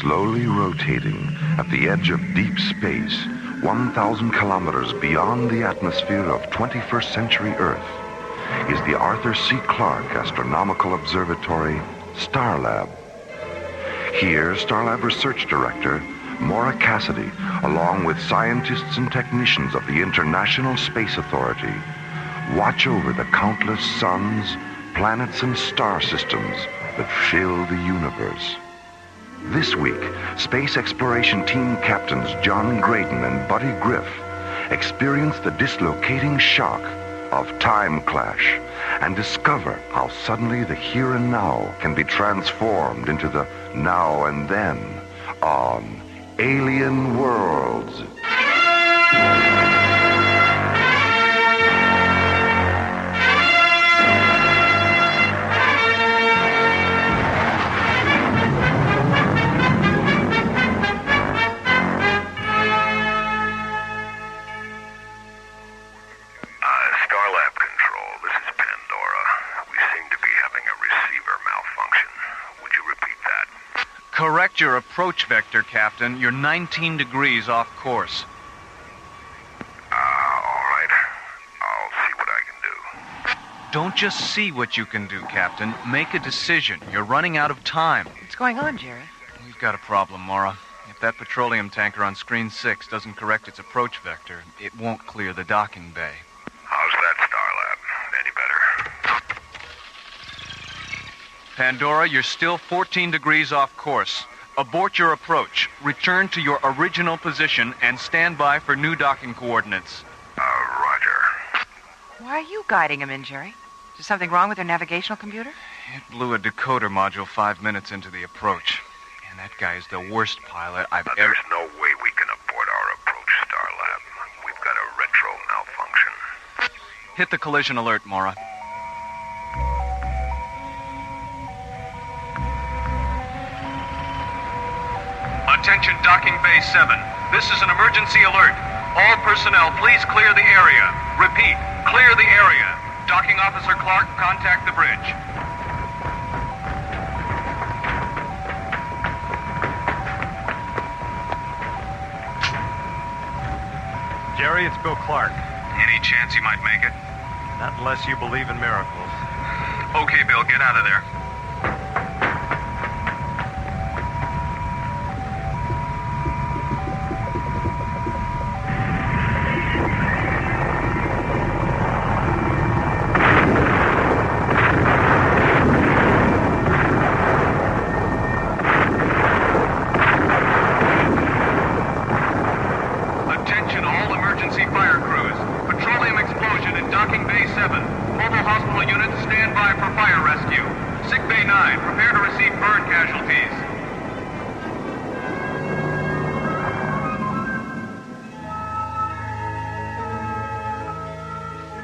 Slowly rotating at the edge of deep space, 1,000 kilometers beyond the atmosphere of 21st century Earth, is the Arthur C. Clarke Astronomical Observatory, Starlab. Here, Starlab Research Director Maura Cassidy, along with scientists and technicians of the International Space Authority, watch over the countless suns, planets, and star systems that fill the universe. This week, Space Exploration Team Captains John Graydon and Buddy Griff experience the dislocating shock of time clash and discover how suddenly the here and now can be transformed into the now and then on Alien Worlds. Correct your approach vector, Captain. You're 19 degrees off course. All right. I'll see what I can do. Don't just see what you can do, Captain. Make a decision. You're running out of time. What's going on, Jerry? We've got a problem, Maura. If that petroleum tanker on screen 6 doesn't correct its approach vector, it won't clear the docking bay. How's that, Starlab? Any better? Pandora, you're still 14 degrees off course. Abort your approach. Return to your original position and stand by for new docking coordinates. Roger. Why are you guiding him in, Jerry? Is there something wrong with their navigational computer? It blew a decoder module 5 minutes into the approach. And that guy is the worst pilot I've ever... There's no way we can abort our approach, Starlab. We've got a retro malfunction. Hit the collision alert, Maura. Attention Docking Bay 7. This is an emergency alert. All personnel, please clear the area. Repeat, clear the area. Docking Officer Clark, contact the bridge. Jerry, it's Bill Clark. Any chance he might make it? Not unless you believe in miracles. Okay, Bill, get out of there.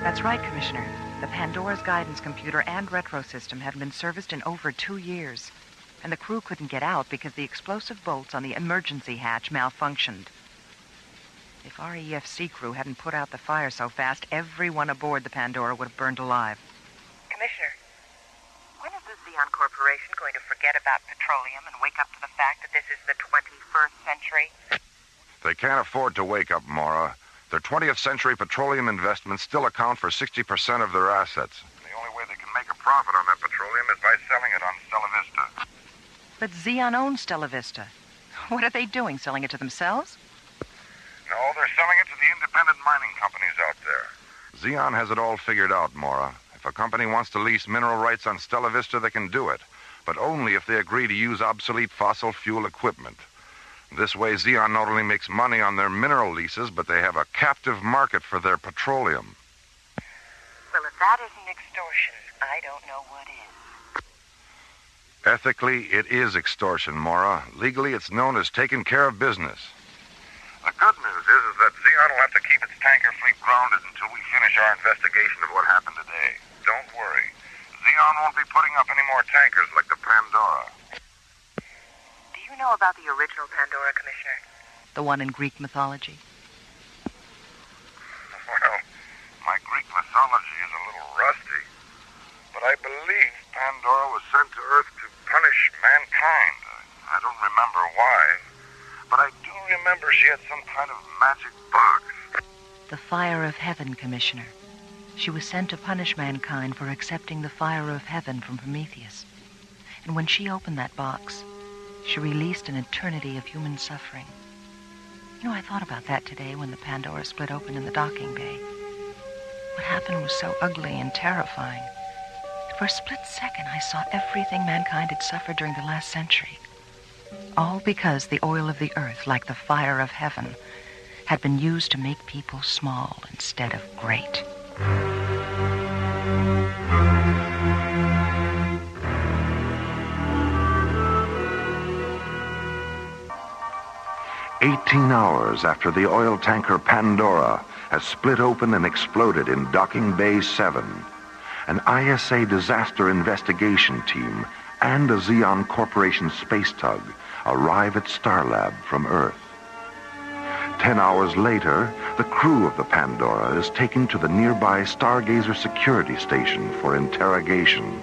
That's right, Commissioner. The Pandora's guidance computer and retro system hadn't been serviced in over 2 years. And the crew couldn't get out because the explosive bolts on the emergency hatch malfunctioned. If our EFC crew hadn't put out the fire so fast, everyone aboard the Pandora would have burned alive. Commissioner, when is the Xeon Corporation going to forget about petroleum and wake up to the fact that this is the 21st century? They can't afford to wake up, Maura. Their 20th century petroleum investments still account for 60% of their assets. The only way they can make a profit on that petroleum is by selling it on Stella Vista. But Xeon owns Stella Vista. What are they doing, selling it to themselves? No, they're selling it to the independent mining companies out there. Xeon has it all figured out, Maura. If a company wants to lease mineral rights on Stella Vista, they can do it. But only if they agree to use obsolete fossil fuel equipment. This way, Xeon not only makes money on their mineral leases, but they have a captive market for their petroleum. Well, if that isn't extortion, I don't know what is. Ethically, it is extortion, Maura. Legally, it's known as taking care of business. The good news is that Xeon will have to keep its tanker fleet grounded until we finish our investigation of what happened today. Don't worry. Xeon won't be putting up any more tankers like the Pandora. Do you know about the original Pandora, Commissioner? The one in Greek mythology? Well, my Greek mythology is a little rusty, but I believe Pandora was sent to Earth to punish mankind. I don't remember why, but I do remember she had some kind of magic box. The fire of heaven, Commissioner. She was sent to punish mankind for accepting the fire of heaven from Prometheus. And when she opened that box, she released an eternity of human suffering. You know, I thought about that today when the Pandora split open in the docking bay. What happened was so ugly and terrifying. For a split second, I saw everything mankind had suffered during the last century. All because the oil of the earth, like the fire of heaven, had been used to make people small instead of great. "18 hours after the oil tanker Pandora has split open and exploded in Docking Bay 7, an ISA disaster investigation team and a Xeon Corporation space tug arrive at Starlab from Earth. 10 hours later, the crew of the Pandora is taken to the nearby Stargazer security station for interrogation.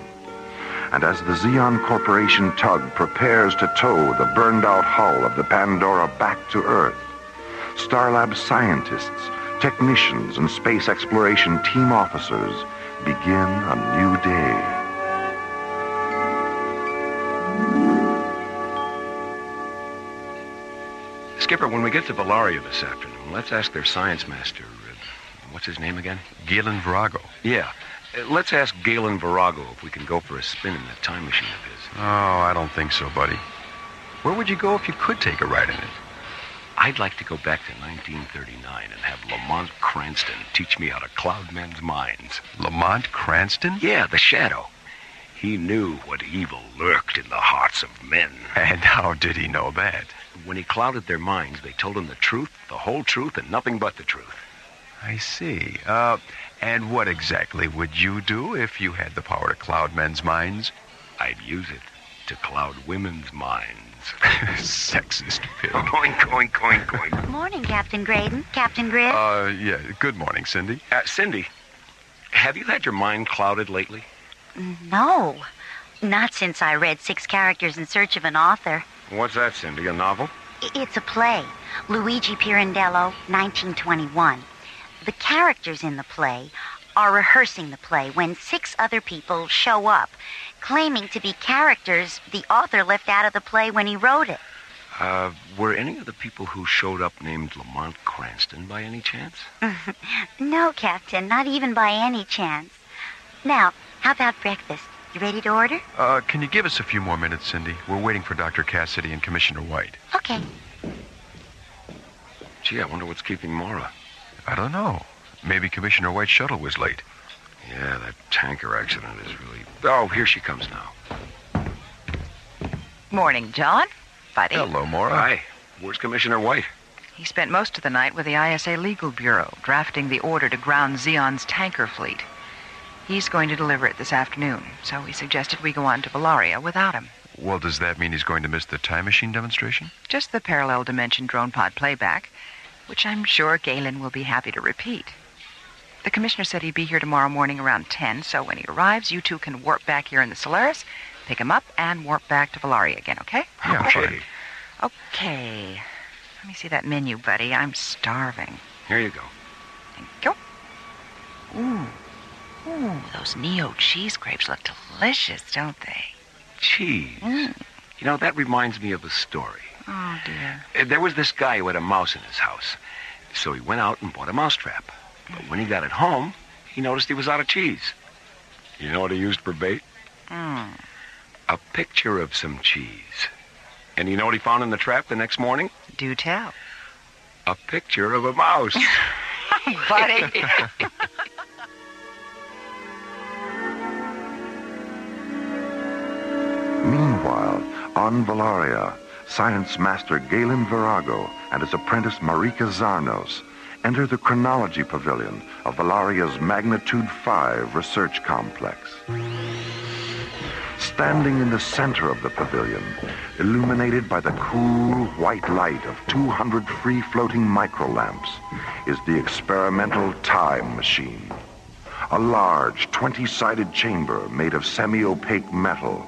And as the Xeon Corporation tug prepares to tow the burned-out hull of the Pandora back to Earth, Starlab scientists, technicians, and space exploration team officers begin a new day. Skipper, when we get to Valaria this afternoon, let's ask their science master, what's his name again? Galen Virago. Yeah. Let's ask Galen Virago if we can go for a spin in that time machine of his. Oh, I don't think so, buddy. Where would you go if you could take a ride in it? I'd like to go back to 1939 and have Lamont Cranston teach me how to cloud men's minds. Lamont Cranston? Yeah, the Shadow. He knew what evil lurked in the hearts of men. And how did he know that? When he clouded their minds, they told him the truth, the whole truth, and nothing but the truth. I see. And what exactly would you do if you had the power to cloud men's minds? I'd use it to cloud women's minds. Sexist pig. Coink, coink, coink, coink. Good morning, Captain Graydon. Captain Grid? Yeah. Good morning, Cindy. Cindy, have you had your mind clouded lately? No. Not since I read 6 Characters in Search of an Author. What's that, Cindy? A novel? It's a play. Luigi Pirandello, 1921. The characters in the play are rehearsing the play when 6 other people show up, claiming to be characters the author left out of the play when he wrote it. Were any of the people who showed up named Lamont Cranston by any chance? No, Captain, not even by any chance. Now, how about breakfast? You ready to order? Can you give us a few more minutes, Cindy? We're waiting for Dr. Cassidy and Commissioner White. Okay. Gee, I wonder what's keeping Mara. I don't know. Maybe Commissioner White's shuttle was late. Yeah, that tanker accident is really... Oh, here she comes now. Morning, John. Buddy. Hello, Maura. Hi. Where's Commissioner White? He spent most of the night with the ISA Legal Bureau, drafting the order to ground Xeon's tanker fleet. He's going to deliver it this afternoon, so he suggested we go on to Valaria without him. Well, does that mean he's going to miss the time machine demonstration? Just the parallel dimension drone pod playback, which I'm sure Galen will be happy to repeat. The commissioner said he'd be here tomorrow morning around 10, so when he arrives, you two can warp back here in the Solaris, pick him up, and warp back to Valaria again, okay? Yeah, fine. Okay. Let me see that menu, buddy. I'm starving. Here you go. Thank you. Ooh, those Neo cheese grapes look delicious, don't they? Cheese. You know, that reminds me of a story. Oh, dear. There was this guy who had a mouse in his house. So he went out and bought a mousetrap. But when he got it home, he noticed he was out of cheese. You know what he used for bait? A picture of some cheese. And you know what he found in the trap the next morning? Do tell. A picture of a mouse. Buddy. Meanwhile, on Valaria, science master Galen Virago and his apprentice Marika Zarnos enter the chronology pavilion of Valaria's Magnitude 5 research complex. Standing in the center of the pavilion, illuminated by the cool white light of 200 free-floating microlamps, is the experimental time machine. A large 20-sided chamber made of semi-opaque metal.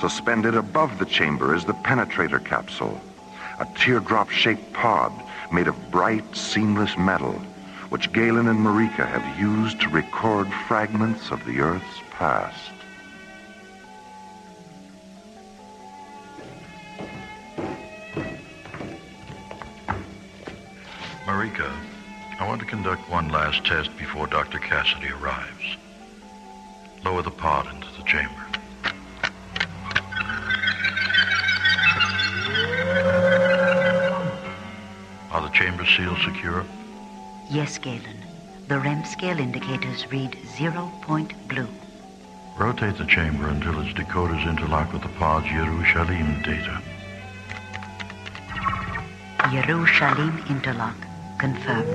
Suspended above the chamber is the penetrator capsule, a teardrop-shaped pod made of bright, seamless metal, which Galen and Marika have used to record fragments of the Earth's past. Marika, I want to conduct one last test before Dr. Cassidy arrives. Lower the pod into the chamber. Are the chamber seals secure? Yes, Galen. The REM scale indicators read 0 point blue. Rotate the chamber until its decoders interlock with the pod's Yerushalayim data. Yerushalayim interlock. Confirmed.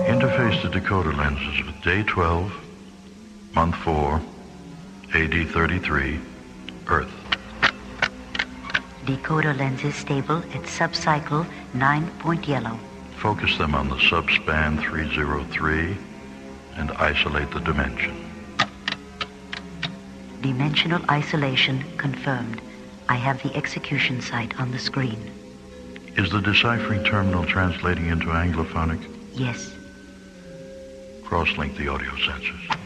Interface the decoder lenses with day 12, month 4, AD 33, Earth. Decoder lenses stable at subcycle 9 point yellow. Focus them on the subspan 303 and isolate the dimension. Dimensional isolation confirmed. I have the execution site on the screen. Is the deciphering terminal translating into Anglophonic? Yes. Cross-link the audio sensors.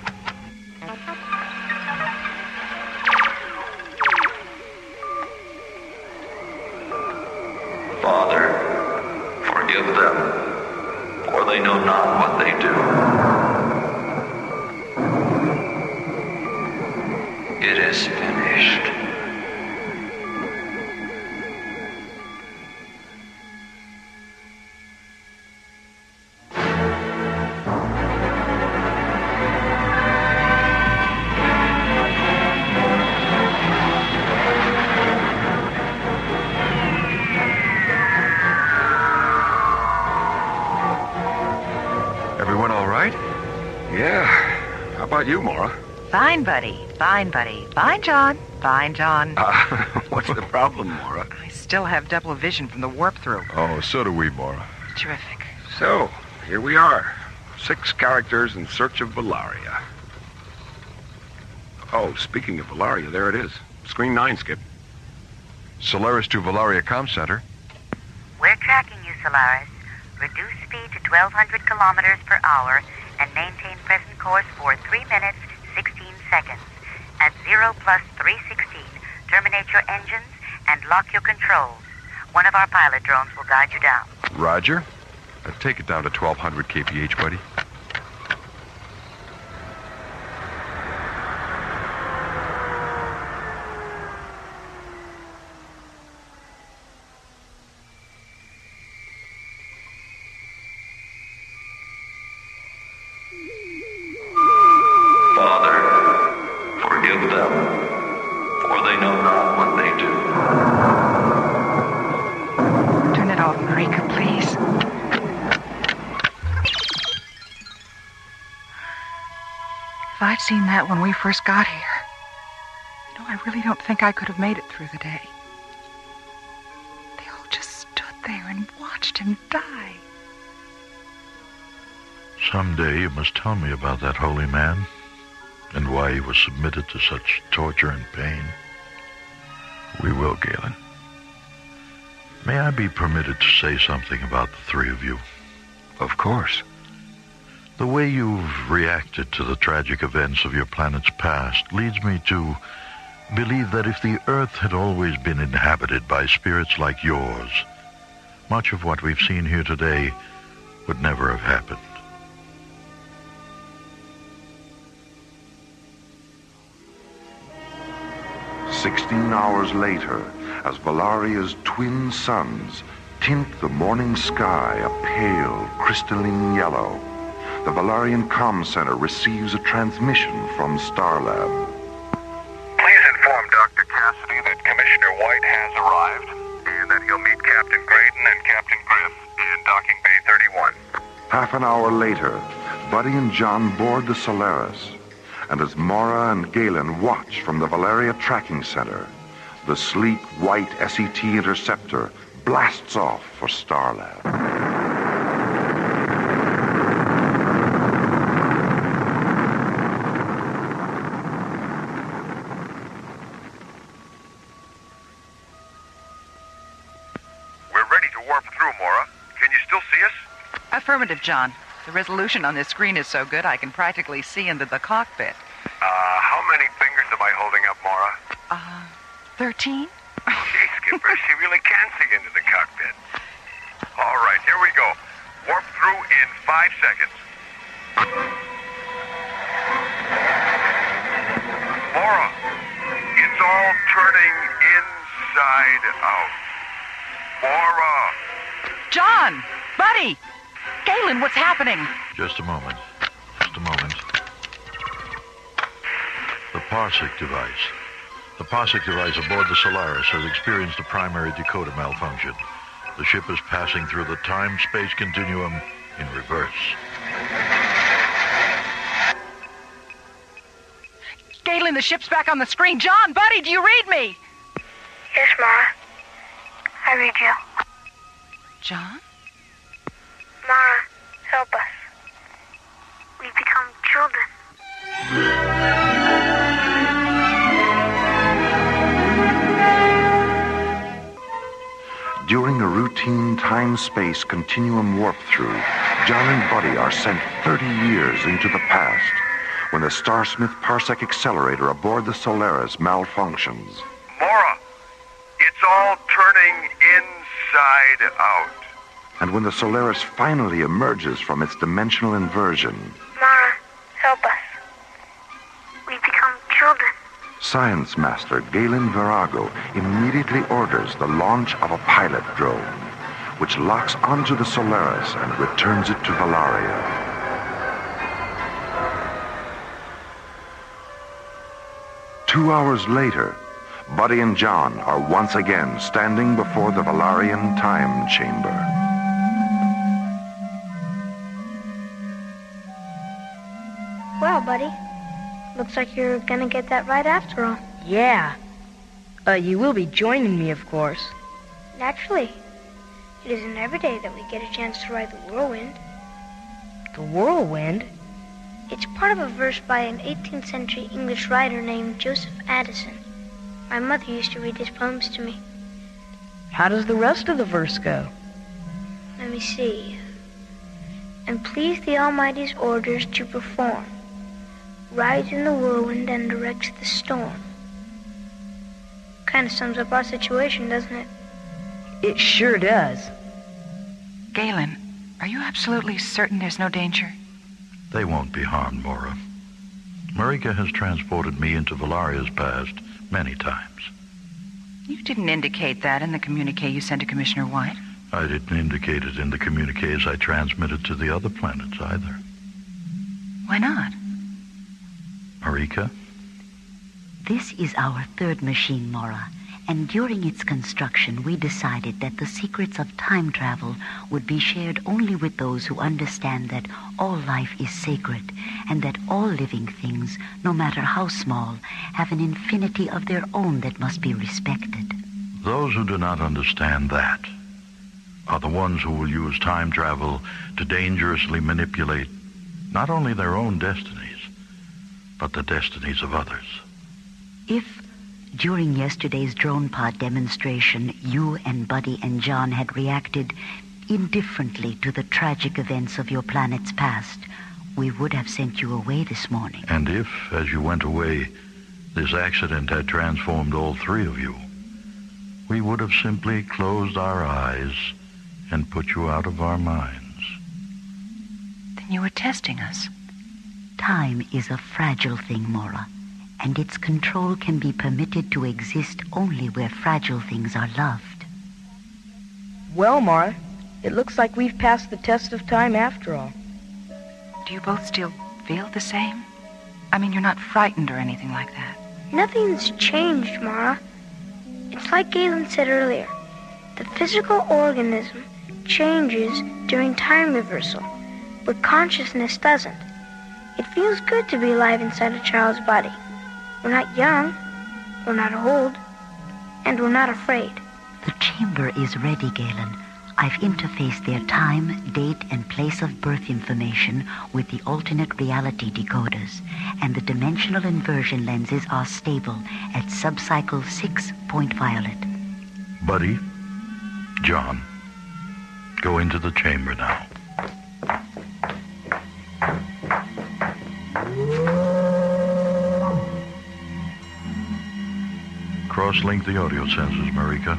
Father, forgive them, for they know not what they do. It is finished. Everyone all right? Yeah. How about you, Maura? Fine, buddy. Fine, buddy. Fine, John. Fine, John. What's the problem, Maura? I still have double vision from the warp-through. Oh, so do we, Maura. Terrific. So, here we are. 6 characters in search of Valaria. Oh, speaking of Valaria, there it is. Screen 9, Skip. Solaris to Valaria Comm Center. We're tracking you, Solaris. Reduce speed to 1,200 kilometers per hour and maintain present course for 3 minutes, 16 seconds. At 0 plus 316, terminate your engines and lock your controls. One of our pilot drones will guide you down. Roger. Take it down to 1,200 kph, buddy. Father, forgive them, for they know not what they do. Turn it off, Marika, please. If I'd seen that when we first got here, I really don't think I could have made it through the day. They all just stood there and watched him die. Someday you must tell me about that holy man and why he was submitted to such torture and pain. We will, Galen. May I be permitted to say something about the three of you? Of course. The way you've reacted to the tragic events of your planet's past leads me to believe that if the Earth had always been inhabited by spirits like yours, much of what we've seen here today would never have happened. "16 hours later, as Valaria's twin suns tint the morning sky a pale, crystalline yellow, the Valarian Comm Center receives a transmission from Starlab. Please inform Dr. Cassidy that Commissioner White has arrived and that he'll meet Captain Graydon and Captain Griff in Docking Bay 31. Half an hour later, Buddy and John board the Solaris, and as Mara and Galen watch from the Valeria Tracking Center, the sleek white SET interceptor blasts off for Starlab. warped through, Mora. Can you still see us? Affirmative, John. The resolution on this screen is so good I can practically see into the cockpit. How many fingers am I holding up, Mora? 13? Gee, Skipper, she really can see into the cockpit. All right, here we go. Warp through in 5 seconds. Mora, it's all turning inside out. Mora! John! Buddy! Galen, what's happening? Just a moment. Just a moment. The Parsec device. The Parsec device aboard the Solaris has experienced a primary decoder malfunction. The ship is passing through the time-space continuum in reverse. Galen, the ship's back on the screen. John, buddy, do you read me? Yes, Mara. I read you. John? Mara, help us. We become children. During a routine time-space continuum warp-through, John and Buddy are sent 30 years into the past when the Starsmith Parsec accelerator aboard the Solaris malfunctions. Mora, it's all turning inside out. And when the Solaris finally emerges from its dimensional inversion, Mara, help us. We become children. Science Master Galen Virago immediately orders the launch of a pilot drone, which locks onto the Solaris and returns it to Valaria. Two hours later, Buddy and John are once again standing before the Valarian time chamber. Well, buddy, looks like you're gonna get that right after all. Yeah. You will be joining me, of course. Naturally. It isn't every day that we get a chance to ride the whirlwind. The whirlwind? It's part of a verse by an 18th century English writer named Joseph Addison. My mother used to read his poems to me. How does the rest of the verse go? Let me see. And please the Almighty's orders to perform. Rides in the whirlwind and directs the storm. Kind of sums up our situation, doesn't it? It sure does. Galen, are you absolutely certain there's no danger? They won't be harmed, Mora. Marika has transported me into Valaria's past many times. You didn't indicate that in the communique you sent to Commissioner White. I didn't indicate it in the communiques I transmitted to the other planets either. Why not? Marika? This is our third machine, Mora, and during its construction we decided that the secrets of time travel would be shared only with those who understand that all life is sacred and that all living things, no matter how small, have an infinity of their own that must be respected. Those who do not understand that are the ones who will use time travel to dangerously manipulate not only their own destinies, but the destinies of others. If, during yesterday's drone pod demonstration, you and Buddy and John had reacted indifferently to the tragic events of your planet's past, we would have sent you away this morning. And if, as you went away, this accident had transformed all three of you, we would have simply closed our eyes and put you out of our minds. Then you were testing us. Time is a fragile thing, Mora, and its control can be permitted to exist only where fragile things are loved. Well, Mara, it looks like we've passed the test of time after all. Do you both still feel the same? I mean, you're not frightened or anything like that. Nothing's changed, Mara. It's like Galen said earlier. The physical organism changes during time reversal, but consciousness doesn't. It feels good to be alive inside a child's body. We're not young, we're not old, and we're not afraid. The chamber is ready, Galen. I've interfaced their time, date, and place of birth information with the alternate reality decoders, and the dimensional inversion lenses are stable at subcycle 6 point violet. Buddy, John, go into the chamber now. Cross-link the audio sensors, Marika.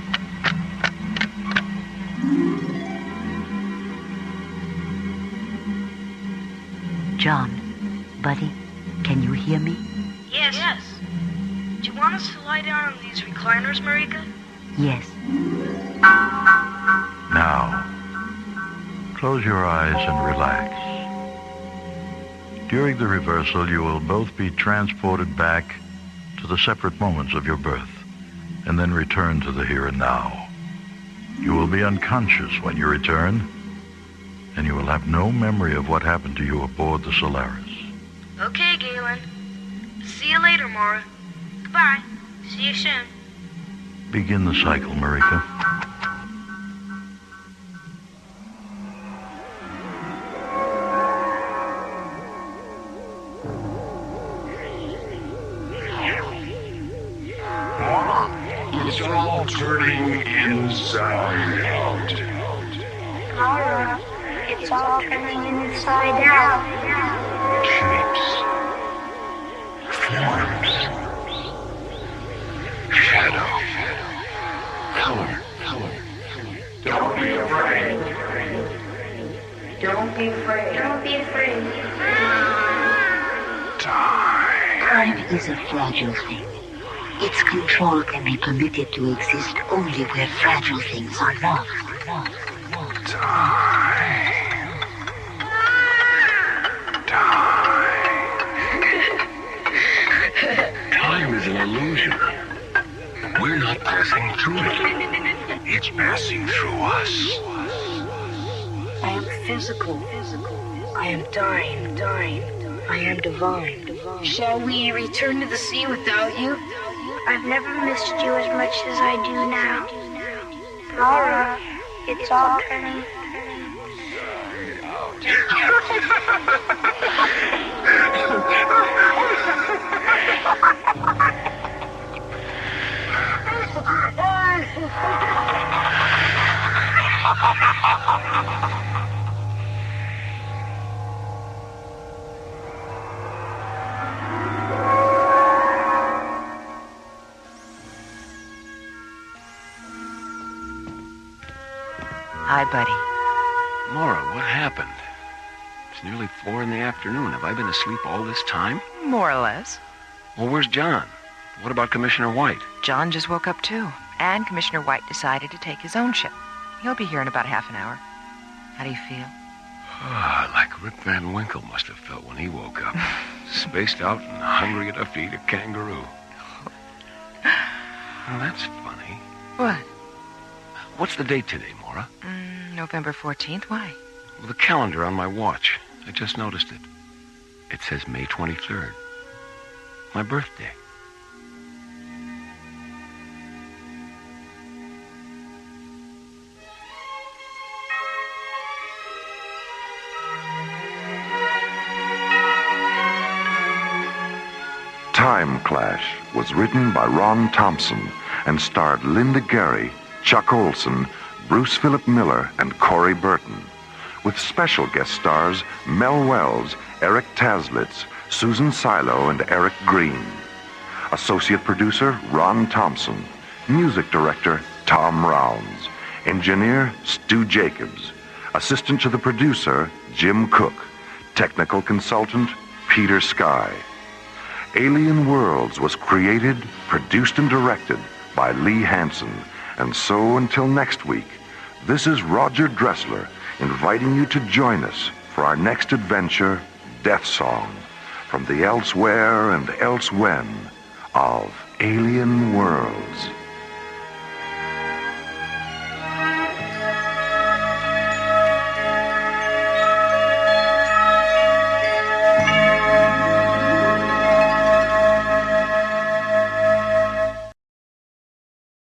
John, buddy, can you hear me? Yes. Do you want us to lie down on these recliners, Marika? Yes. Now, close your eyes and relax. During the reversal, you will both be transported back to the separate moments of your birth, and then return to the here and now. You will be unconscious when you return, and you will have no memory of what happened to you aboard the Solaris. Okay, Galen. See you later, Mara. Goodbye. See you soon. Begin the cycle, Marika. It's all turning inside out. Mara, it's all turning inside out. Shapes. Forms. Shadow. Color. Don't be afraid. Don't be afraid. Don't be afraid. Time is a fragile thing. Its control can be permitted to exist only where fragile things are loved. Time is an illusion. We're not passing through it. It's passing through us. I am physical. I am dying. I am divine. Shall we return to the sea without you? I've never missed you as much as I do now. Mara, it's all turning. Hi, buddy. Laura, what happened? It's nearly 4 in the afternoon. Have I been asleep all this time? More or less. Well, where's John? What about Commissioner White? John just woke up, too. And Commissioner White decided to take his own ship. He'll be here in about half an hour. How do you feel? Like Rip Van Winkle must have felt when he woke up. Spaced out and hungry enough to eat a kangaroo. Well, that's funny. What? What's the date today, Maura? November 14th. Why? Well, the calendar on my watch. I just noticed it. It says May 23rd. My birthday. Time Clash was written by Ron Thompson and starred Linda Gary, Chuck Olson, Bruce Philip Miller, and Corey Burton, with special guest stars Mel Wells, Eric Taslitz, Susan Silo, and Eric Green. Associate producer Ron Thompson. Music director Tom Rounds. Engineer Stu Jacobs. Assistant to the producer Jim Cook. Technical consultant Peter Sky. Alien Worlds was created, produced, and directed by Lee Hansen. And so until next week, this is Roger Dressler inviting you to join us for our next adventure, Death Song, from the elsewhere and elsewhen of Alien Worlds.